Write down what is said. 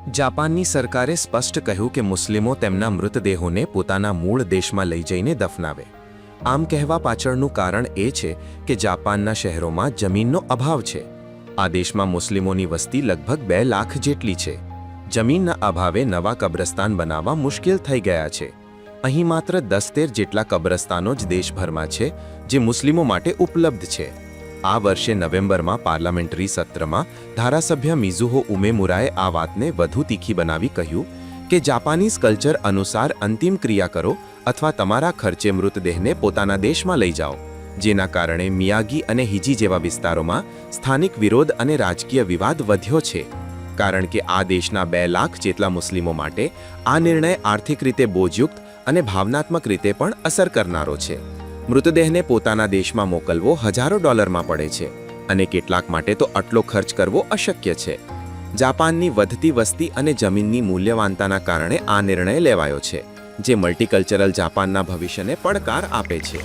જાપાનની સરકારે સ્પષ્ટ કહ્યું કે મુસ્લિમો તેમના મૃતદેહોને પોતાના મૂળ દેશમાં લઈ જઈને દફનાવે. આમ કહેવા પાછળનું કારણ એ છે કે જાપાનના શહેરોમાં જમીનનો અભાવ છે. આ દેશમાં મુસ્લિમોની વસ્તી લગભગ 2 લાખ જેટલી છે. જમીનના અભાવે નવા કબ્રસ્તાન બનાવવા મુશ્કેલ થઈ ગયા છે. અહીં માત્ર 10-13 જેટલા કબ્રસ્તાનો જ દેશભરમાં છે જે મુસ્લિમો માટે ઉપલબ્ધ છે. આ વર્ષે નવેમ્બરમાં પાર્લામેન્ટરી સત્રમાં ધારાસભ્ય મિઝુહો ઉમેમુરાએ આ વાતને વધુ તીખી બનાવી કહ્યું કે જાપાનીઝ કલ્ચર અનુસાર અંતિમ ક્રિયા કરો અથવા તમારા ખર્ચે મૃતદેહને પોતાના દેશમાં લઈ જાઓ, જેના કારણે મિયાગી અને હિજી જેવા વિસ્તારોમાં સ્થાનિક વિરોધ અને રાજકીય વિવાદ વધ્યો છે. કારણ કે આ દેશના 2 લાખ જેટલા મુસ્લિમો માટે આ નિર્ણય આર્થિક રીતે બોજયુક્ત અને ભાવનાત્મક રીતે પણ અસર કરનારો છે. મૃતદેહને પોતાના દેશમાં મોકલવો હજારો ડોલરમાં પડે છે અને કેટલાક માટે તો આટલો ખર્ચ કરવો અશક્ય છે. જાપાનની વધતી વસ્તી અને જમીનની મૂલ્યવાનતાના કારણે આ નિર્ણય લેવાયો છે, જે મલ્ટીકલ્ચરલ જાપાનના ભવિષ્યને પડકાર આપે છે.